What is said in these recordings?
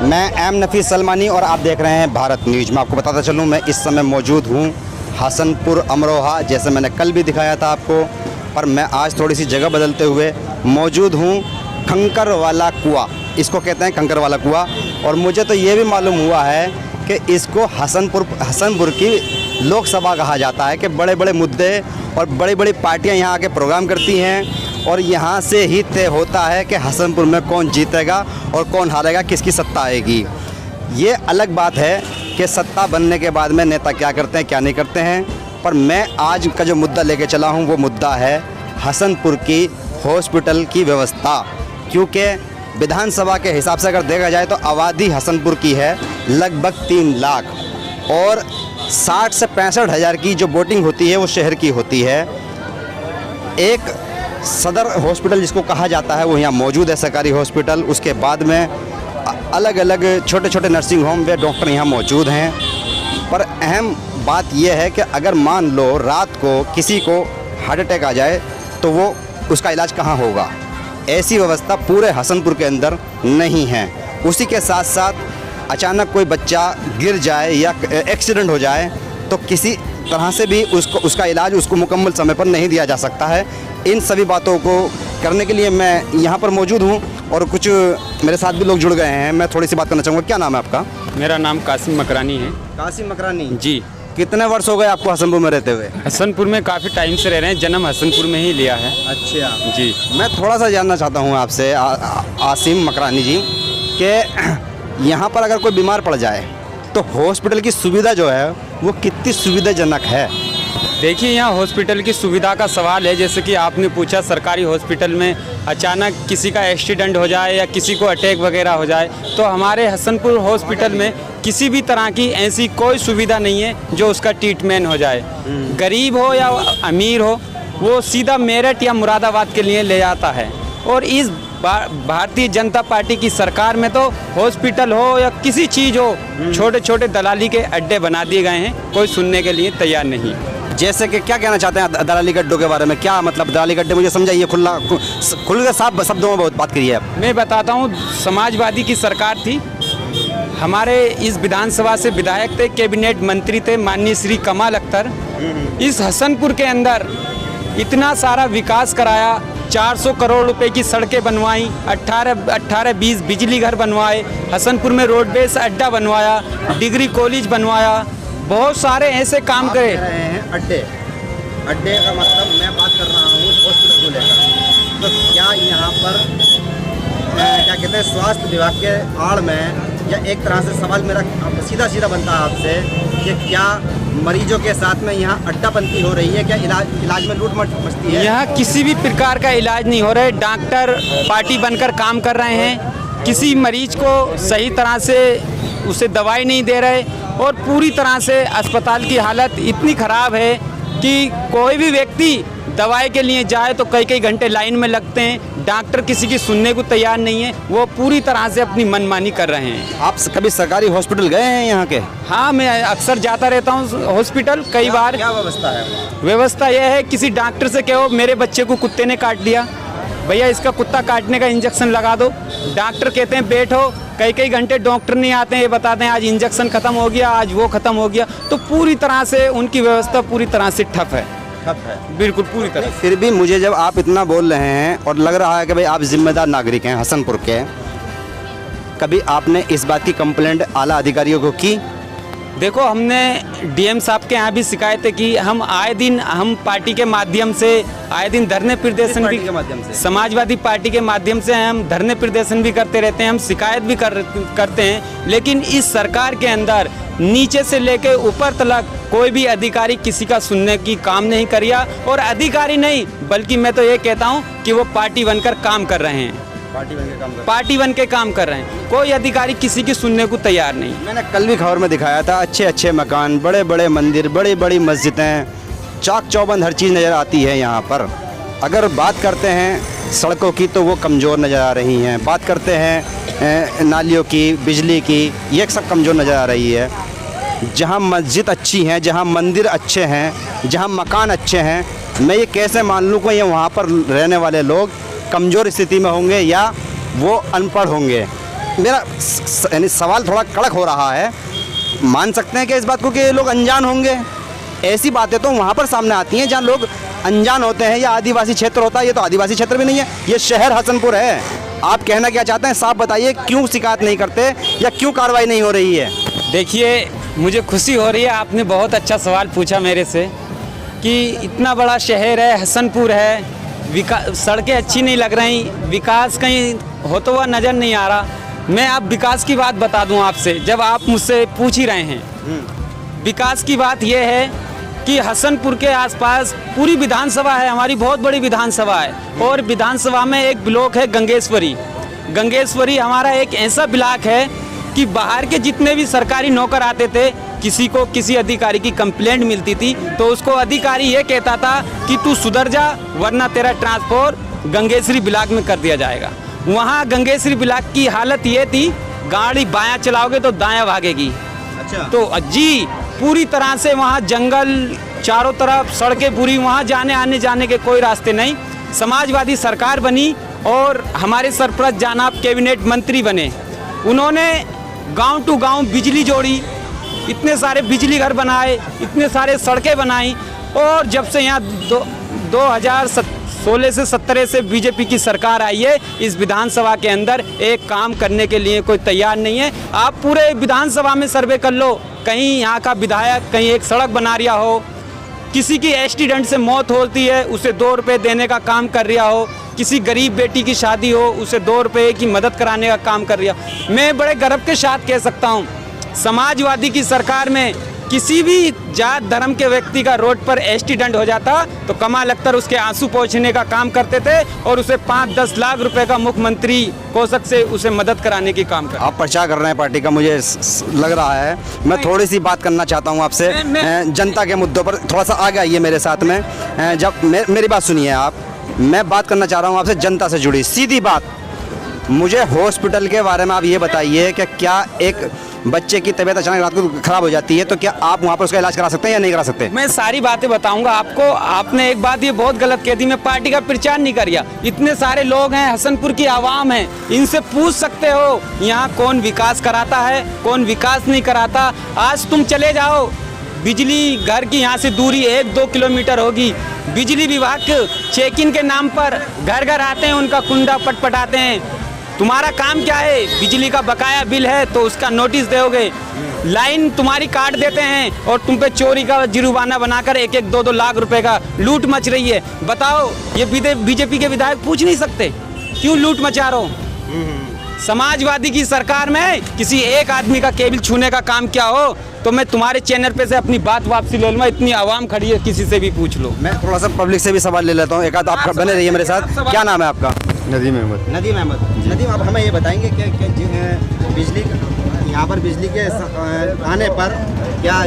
मैं एम नफीस सलमानी और आप देख रहे हैं भारत न्यूज। मैं आपको बताता चलूं, मैं इस समय मौजूद हूं हसनपुर अमरोहा, जैसे मैंने कल भी दिखाया था आपको, पर मैं आज थोड़ी सी जगह बदलते हुए मौजूद हूं कंकर वाला कुआं। इसको कहते हैं कंकर वाला कुआं। और मुझे तो ये भी मालूम हुआ है कि इसको हसनपुर की लोकसभा कहा जाता है, कि बड़े बड़े मुद्दे और बड़ी बड़ी पार्टियां यहाँ आके प्रोग्राम करती हैं और यहाँ से ही तय होता है कि हसनपुर में कौन जीतेगा और कौन हारेगा, किसकी सत्ता आएगी। ये अलग बात है कि सत्ता बनने के बाद में नेता क्या करते हैं क्या नहीं करते हैं, पर मैं आज का जो मुद्दा लेके चला हूँ वो मुद्दा है हसनपुर की हॉस्पिटल की व्यवस्था। क्योंकि विधानसभा के हिसाब से अगर देखा जाए तो आबादी हसनपुर की है लगभग 3 लाख और 60 से 65 हज़ार की जो वोटिंग होती है वो शहर की होती है। एक सदर हॉस्पिटल जिसको कहा जाता है वो यहाँ मौजूद है, सरकारी हॉस्पिटल। उसके बाद में अलग अलग छोटे छोटे नर्सिंग होम वे डॉक्टर यहाँ मौजूद हैं। पर अहम बात यह है कि अगर मान लो रात को किसी को हार्ट अटैक आ जाए तो वो उसका इलाज कहाँ होगा, ऐसी व्यवस्था पूरे हसनपुर के अंदर नहीं है। उसी के साथ साथ अचानक कोई बच्चा गिर जाए या एक्सीडेंट हो जाए तो किसी तरह से भी उसका इलाज उसको मुकम्मल समय पर नहीं दिया जा सकता है। इन सभी बातों को करने के लिए मैं यहाँ पर मौजूद हूँ और कुछ मेरे साथ भी लोग जुड़ गए हैं। मैं थोड़ी सी बात करना चाहूँगा। क्या नाम है आपका? मेरा नाम कासिम मकरानी है। कासिम मकरानी जी। कितने वर्ष हो गए आपको हसनपुर में रहते हुए? हसनपुर में काफ़ी टाइम से रह रहे हैं, जन्म हसनपुर में ही लिया है। अच्छा जी। मैं थोड़ा सा जानना चाहता हूँ आपसे आसिम मकरानी जी कि यहाँ पर अगर कोई बीमार पड़ जाए तो हॉस्पिटल की सुविधा जो है वो कितनी सुविधाजनक है? देखिए, यहाँ हॉस्पिटल की सुविधा का सवाल है। जैसे कि आपने पूछा, सरकारी हॉस्पिटल में अचानक किसी का एक्सीडेंट हो जाए या किसी को अटैक वगैरह हो जाए तो हमारे हसनपुर हॉस्पिटल में किसी भी तरह की ऐसी कोई सुविधा नहीं है जो उसका ट्रीटमेंट हो जाए। गरीब हो या अमीर हो, वो सीधा मेरठ या मुरादाबाद के लिए ले जाता है। और इस भारतीय जनता पार्टी की सरकार में तो हॉस्पिटल हो या किसी चीज़ हो, छोटे छोटे दलाली के अड्डे बना दिए गए हैं, कोई सुनने के लिए तैयार नहीं। जैसे कि क्या कहना चाहते हैं दलाली गड्ढों के बारे में? क्या मतलब दलाली गड्ढे, मुझे समझाइए। खुल के साफ शब्दों में बहुत बात करिए आप। मैं बताता हूँ, समाजवादी की सरकार थी, हमारे इस विधानसभा से विधायक थे, कैबिनेट मंत्री थे माननीय श्री कमाल अख्तर। इस हसनपुर के अंदर इतना सारा विकास कराया, 400 करोड़ रुपए की सड़कें बनवाई, 18-20 बिजली घर बनवाए, हसनपुर में रोडवेज अड्डा बनवाया, डिग्री कॉलेज बनवाया, बहुत सारे ऐसे काम करे। अड्डे का मतलब मैं बात कर रहा हूँ हॉस्पिटल को लेकर। तो क्या यहाँ पर क्या कहते हैं स्वास्थ्य विभाग के आड़ में, या एक तरह से सवाल मेरा सीधा बनता है आपसे कि क्या मरीजों के साथ में यहाँ अड्डाबंदी हो रही है? क्या इलाज में लूट मचती है? यहाँ किसी भी प्रकार का इलाज नहीं हो रहा है। डॉक्टर पार्टी बनकर काम कर रहे हैं, किसी मरीज को सही तरह से उसे दवाई नहीं दे रहे और पूरी तरह से अस्पताल की हालत इतनी ख़राब है कि कोई भी व्यक्ति दवाई के लिए जाए तो कई घंटे लाइन में लगते हैं। डॉक्टर किसी की सुनने को तैयार नहीं है, वो पूरी तरह से अपनी मनमानी कर रहे हैं। आप कभी सरकारी हॉस्पिटल गए हैं यहाँ के? हाँ, मैं अक्सर जाता रहता हूँ हॉस्पिटल कई बार। क्या व्यवस्था है? व्यवस्था यह है, किसी डॉक्टर से कहो मेरे बच्चे को कुत्ते ने काट दिया, भैया इसका कुत्ता काटने का इंजेक्शन लगा दो। डॉक्टर कहते हैं बैठो, कई घंटे डॉक्टर नहीं आते हैं, ये बताते हैं आज इंजेक्शन ख़त्म हो गया, आज वो ख़त्म हो गया। तो पूरी तरह से उनकी व्यवस्था पूरी तरह से ठप है। बिल्कुल पूरी तरह। फिर भी मुझे जब आप इतना बोल रहे हैं और लग रहा है कि भाई आप जिम्मेदार नागरिक हैं हसनपुर के, कभी आपने इस बात की कंप्लेंट आला अधिकारियों को की? देखो, हमने डीएम साहब के यहाँ भी शिकायतें की। हम आए दिन पार्टी के माध्यम से आए दिन धरने प्रदर्शन भी, समाजवादी पार्टी के माध्यम से हम धरने प्रदर्शन भी करते रहते हैं, हम शिकायत भी करते हैं। लेकिन इस सरकार के अंदर नीचे से लेके ऊपर तक कोई भी अधिकारी किसी का सुनने की काम नहीं करिया। और अधिकारी नहीं, बल्कि मैं तो ये कहता हूँ कि वो पार्टी बनकर काम कर रहे हैं, पार्टी बन के काम कर रहे हैं। कोई अधिकारी किसी की सुनने को तैयार नहीं। मैंने कल भी खबर में दिखाया था, अच्छे मकान, बड़े बड़े मंदिर, बड़ी मस्जिदें, चाक चौबंद हर चीज़ नज़र आती है यहाँ पर। अगर बात करते हैं सड़कों की तो वो कमज़ोर नज़र आ रही हैं। बात करते हैं नालियों की, बिजली की, ये सब कमज़ोर नज़र आ रही है। जहाँ मस्जिद अच्छी हैं, जहाँ मंदिर अच्छे हैं, जहाँ मकान अच्छे हैं, मैं ये कैसे मान लूँ कि ये वहाँ पर रहने वाले लोग कमज़ोर स्थिति में होंगे या वो अनपढ़ होंगे। मेरा यानी सवाल थोड़ा कड़क हो रहा है। मान सकते हैं कि इस बात को कि ये लोग अनजान होंगे? ऐसी बातें तो वहाँ पर सामने आती हैं जहाँ लोग अनजान होते हैं या आदिवासी क्षेत्र होता है। ये तो आदिवासी क्षेत्र भी नहीं है, ये शहर हसनपुर है। आप कहना क्या चाहते हैं, साफ बताइए, क्यों शिकायत नहीं करते या क्यों कार्रवाई नहीं हो रही है? देखिए, मुझे खुशी हो रही है, आपने बहुत अच्छा सवाल पूछा मेरे से कि इतना बड़ा शहर है, हसनपुर है, सड़कें अच्छी नहीं लग रही, विकास कहीं होता हुआ नज़र नहीं आ रहा। मैं आप विकास की बात बता दूं आपसे, जब आप मुझसे पूछ ही रहे हैं। विकास की बात यह है कि हसनपुर के आसपास पूरी विधानसभा है, हमारी बहुत बड़ी विधानसभा है, और विधानसभा में एक ब्लॉक है गंगेश्वरी। गंगेश्वरी हमारा एक ऐसा ब्लॉक है कि बाहर के जितने भी सरकारी नौकर आते थे, किसी को किसी अधिकारी की कंप्लेंट मिलती थी तो उसको अधिकारी ये कहता था कि तू सुधर जा वरना तेरा ट्रांसफर गंगेश्वरी ब्लॉक में कर दिया जाएगा। वहाँ गंगेश्वरी ब्लॉक की हालत ये थी, गाड़ी बायां चलाओगे तो दायां भागेगी। अच्छा। तो जी पूरी तरह से वहाँ जंगल, चारों तरफ सड़कें पूरी, वहाँ आने जाने के कोई रास्ते नहीं। समाजवादी सरकार बनी और हमारे सरपंच जनाब कैबिनेट मंत्री बने, उन्होंने गांव टू गांव बिजली जोड़ी, इतने सारे बिजली घर बनाए, इतने सारे सड़कें बनाई। और जब से यहाँ 2016 से 17 से बीजेपी की सरकार आई है, इस विधानसभा के अंदर एक काम करने के लिए कोई तैयार नहीं है। आप पूरे विधानसभा में सर्वे कर लो, कहीं यहाँ का विधायक कहीं एक सड़क बना रहा हो, किसी की एक्सीडेंट से मौत होती है उसे 2 रुपये देने का काम कर रहा हो, किसी गरीब बेटी की शादी हो उसे 2 रुपये की मदद कराने का काम कर रहा हो। मैं बड़े गर्व के साथ कह सकता हूँ, समाजवादी की सरकार में किसी भी जात धर्म के व्यक्ति का रोड पर एक्सीडेंट हो जाता तो कमाल अख्तर उसके आंसू पोंछने का काम करते थे और उसे 5-10 लाख रुपए का मुख्यमंत्री कोषक से उसे मदद कराने की काम करते। आप प्रचार कर रहे हैं पार्टी का, मुझे लग रहा है। मैं थोड़ी सी बात करना चाहता हूं आपसे जनता के मुद्दों पर, थोड़ा सा आगे आइए मेरे साथ में। जब मेरी बात सुनिए आप, मैं बात करना चाह रहा हूं आपसे जनता से जुड़ी सीधी बात। मुझे हॉस्पिटल के बारे में आप ये बताइए कि क्या एक बच्चे की तबीयत अचानक रात को खराब हो जाती है तो क्या आप वहाँ पर उसका इलाज करा सकते हैं या नहीं करा सकते? मैं सारी बातें बताऊंगा आपको। आपने एक बात ये बहुत गलत कह दी, मैं पार्टी का प्रचार नहीं कर रहा। इतने सारे लोग हैं, हसनपुर की आवाम है, इनसे पूछ सकते हो यहाँ कौन विकास कराता है, कौन विकास नहीं कराता। आज तुम चले जाओ, बिजली घर की यहाँ से दूरी 1-2 किलोमीटर होगी, बिजली विभाग चेक इन के नाम पर घर घर आते हैं, उनका कुंडा पटपटाते हैं। तुम्हारा काम क्या है? बिजली का बकाया बिल है तो उसका नोटिस दोगे, लाइन तुम्हारी काट देते हैं और तुम पे चोरी का जुर्माना बनाकर 1-2 लाख रुपए का लूट मच रही है। बताओ, ये बीजेपी के विधायक पूछ नहीं सकते क्यों लूट मचा रहे हो? समाजवादी की सरकार में किसी एक आदमी का केबिल छूने का काम क्या हो तो मैं तुम्हारे चैनल पे से अपनी बात वापसी ले लूँगा। इतनी आवाम खड़ी है, किसी से भी पूछ लो। मैं थोड़ा सा पब्लिक से भी सवाल ले लेता हूँ, एक आध आप बने रहिए मेरे साथ। क्या नाम है आपका? नदीम अहमद। नदीम अहमद। नदीम, आप हमें ये बताएंगे कि बिजली यहाँ पर बिजली के आने पर क्या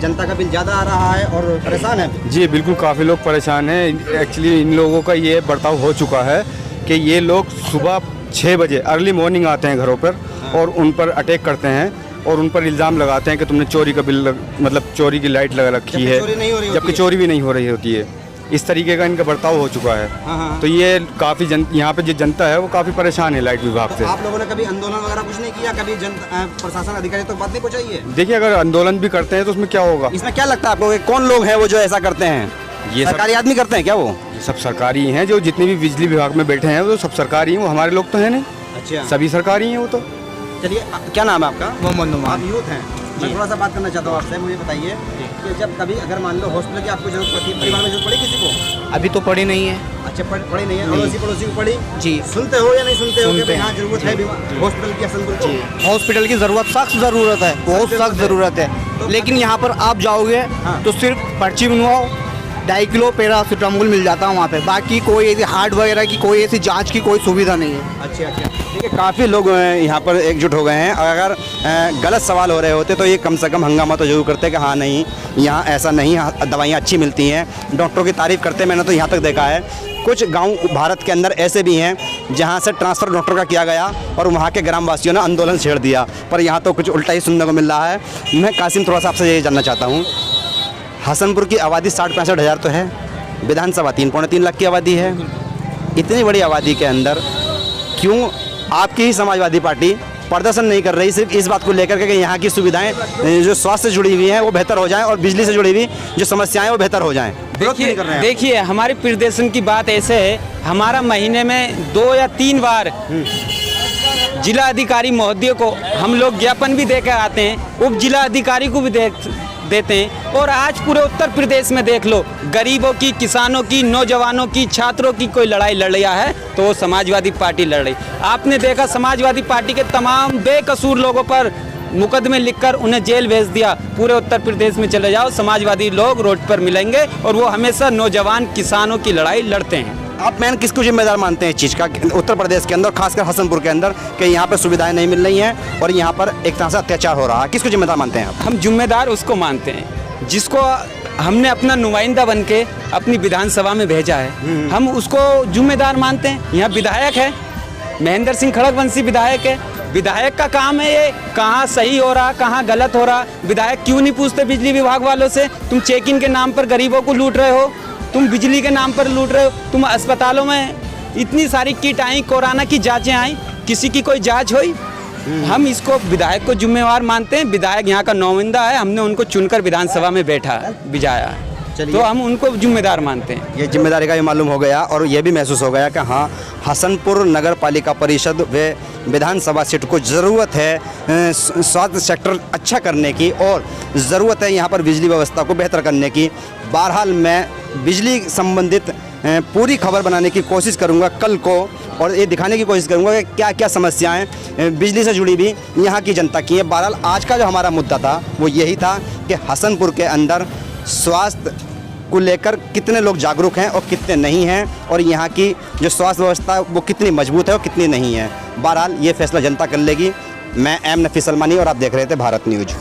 जनता का बिल ज़्यादा आ रहा है और परेशान है? जी बिल्कुल, काफ़ी लोग परेशान हैं। एक्चुअली इन लोगों का ये बर्ताव हो चुका है कि ये लोग सुबह 6 बजे अर्ली मॉर्निंग आते हैं घरों पर और उन पर अटैक करते हैं और उन पर इल्ज़ाम लगाते हैं कि तुमने चोरी का बिल मतलब चोरी की लाइट लगा रखी है, जबकि चोरी भी नहीं हो रही होती है। इस तरीके का इनका बर्ताव हो चुका है। तो ये काफ़ी यहाँ पे जो जनता है वो काफ़ी परेशान है लाइट विभाग से। आप लोगों ने कभी आंदोलन वगैरह कुछ नहीं किया? कभी प्रशासन अधिकारी तक बात नहीं पहुँचाई है? देखिए, अगर आंदोलन भी करते हैं तो उसमें क्या होगा? इसमें क्या लगता है आपको कि कौन लोग हैं वो जो ऐसा करते हैं? ये सरकारी आदमी करते हैं क्या? वो सब सरकारी हैं, जो जितने भी बिजली विभाग में बैठे हैं वो सब सरकारी हैं, वो हमारे लोग तो हैं नहीं। अच्छा, सभी सरकारी हैं वो तो। चलिए, क्या नाम है आपका? मोहम्मद नुमान। आप यूथ हैं, मैं थोड़ा सा बात करना चाहता हूँ आपसे। मुझे बताइए कि जब कभी अगर मान लो हॉस्पिटल की आपको जरूरत पड़ती है, परिवार में जरूरत पड़ी किसी को? अभी तो पड़ी नहीं है। अच्छा, पड़ी नहीं है। अड़ोसी पड़ोसी को पड़ी? जी। सुनते हो या नहीं सुनते हो कि सुनते यहाँ हैं। जरूरत है हॉस्पिटल की हसनपुर को? हॉस्पिटल की ज़रूरत, सख्त ज़रूरत है, बहुत सख्त ज़रूरत है। लेकिन यहाँ पर आप जाओगे तो सिर्फ पर्ची बनवाओ, 2.5 किलो पैरासीटामोल मिल जाता है वहाँ पे। बाकी कोई ऐसी हार्ट वगैरह की कोई ऐसी जांच की कोई सुविधा नहीं है। अच्छा, देखिए काफ़ी लोग यहाँ पर एकजुट हो गए हैं। अगर गलत सवाल हो रहे होते तो ये कम से कम हंगामा तो जरूर करते कि हाँ नहीं, यहाँ ऐसा नहीं, दवाइयाँ अच्छी मिलती हैं, डॉक्टरों की तारीफ़ करते। मैंने तो यहाँ तक देखा है कुछ गांव भारत के अंदर ऐसे भी हैं जहाँ से ट्रांसफ़र डॉक्टर का किया गया और वहाँ के ग्रामवासियों ने आंदोलन छेड़ दिया, पर यहाँ तो कुछ उल्टा ही सुनने को मिल रहा है। मैं कासिम थोड़ा सा आपसे ये जानना चाहता हूँ, हसनपुर की आबादी 60-65 हज़ार तो है, विधानसभा 3-3.5 लाख की आबादी है। इतनी बड़ी आबादी के अंदर क्यों आपकी ही समाजवादी पार्टी प्रदर्शन नहीं कर रही सिर्फ इस बात को लेकर के कि यहाँ की सुविधाएं जो स्वास्थ्य से जुड़ी हुई हैं वो बेहतर हो जाएं और बिजली से जुड़ी हुई जो समस्याएं वो बेहतर हो जाएं? देखिए हमारी प्रदर्शन की बात ऐसे है, हमारा महीने में 2 या 3 बार जिला अधिकारी महोदय को हम लोग ज्ञापन भी देकर आते हैं, उप जिला अधिकारी को भी देते हैं। और आज पूरे उत्तर प्रदेश में देख लो, गरीबों की, किसानों की, नौजवानों की, छात्रों की कोई लड़ाई लड़ रहा है तो वो समाजवादी पार्टी लड़ रही। आपने देखा समाजवादी पार्टी के तमाम बेकसूर लोगों पर मुकदमे लिखकर उन्हें जेल भेज दिया। पूरे उत्तर प्रदेश में चले जाओ, समाजवादी लोग रोड पर मिलेंगे और वो हमेशा नौजवान किसानों की लड़ाई लड़ते हैं। आप मैन किसको जिम्मेदार मानते हैं इस चीज़ का, उत्तर प्रदेश के अंदर खासकर हसनपुर के अंदर, कि यहाँ पर सुविधाएं नहीं मिल रही हैं और यहाँ पर एक तरह से अत्याचार हो रहा है? किसको जिम्मेदार मानते हैं आप? हम जिम्मेदार उसको मानते हैं जिसको हमने अपना नुमाइंदा बन के अपनी विधानसभा में भेजा है, हम उसको जिम्मेदार मानते हैं। यहाँ विधायक है महेंद्र सिंह खड़गवंशी, विधायक है, विधायक का काम है ये कहाँ सही हो रहा कहाँ गलत हो रहा। विधायक क्यों नहीं पूछते बिजली विभाग वालों से, तुम चेक-इन के नाम पर गरीबों को लूट रहे हो, तुम बिजली के नाम पर लूट रहे हो, तुम अस्पतालों में इतनी सारी किट आई, कोरोना की जांचें आई, किसी की कोई जांच हुई? हम इसको विधायक को जिम्मेवार मानते हैं। विधायक यहाँ का नुमाइंदा है, हमने उनको चुनकर विधानसभा में बिठाया है, तो हम उनको जिम्मेदार मानते हैं। ये जिम्मेदारी का भी मालूम हो गया और ये भी महसूस हो गया कि हाँ, हसनपुर नगर पालिका परिषद व विधानसभा सीट को ज़रूरत है स्वास्थ्य सेक्टर अच्छा करने की और ज़रूरत है यहाँ पर बिजली व्यवस्था को बेहतर करने की। बहरहाल मैं बिजली संबंधित पूरी खबर बनाने की कोशिश करूँगा कल को और ये दिखाने की कोशिश करूँगा कि क्या क्या समस्याएं बिजली से जुड़ी भी यहाँ की जनता की है। बहरहाल आज का जो हमारा मुद्दा था वो यही था कि हसनपुर के अंदर स्वास्थ्य को लेकर कितने लोग जागरूक हैं और कितने नहीं हैं और यहाँ की जो स्वास्थ्य व्यवस्था वो कितनी मजबूत है और कितनी नहीं है। बहरहाल ये फैसला जनता कर लेगी। मैं एम नफीस सलमानी और आप देख रहे थे भारत न्यूज़।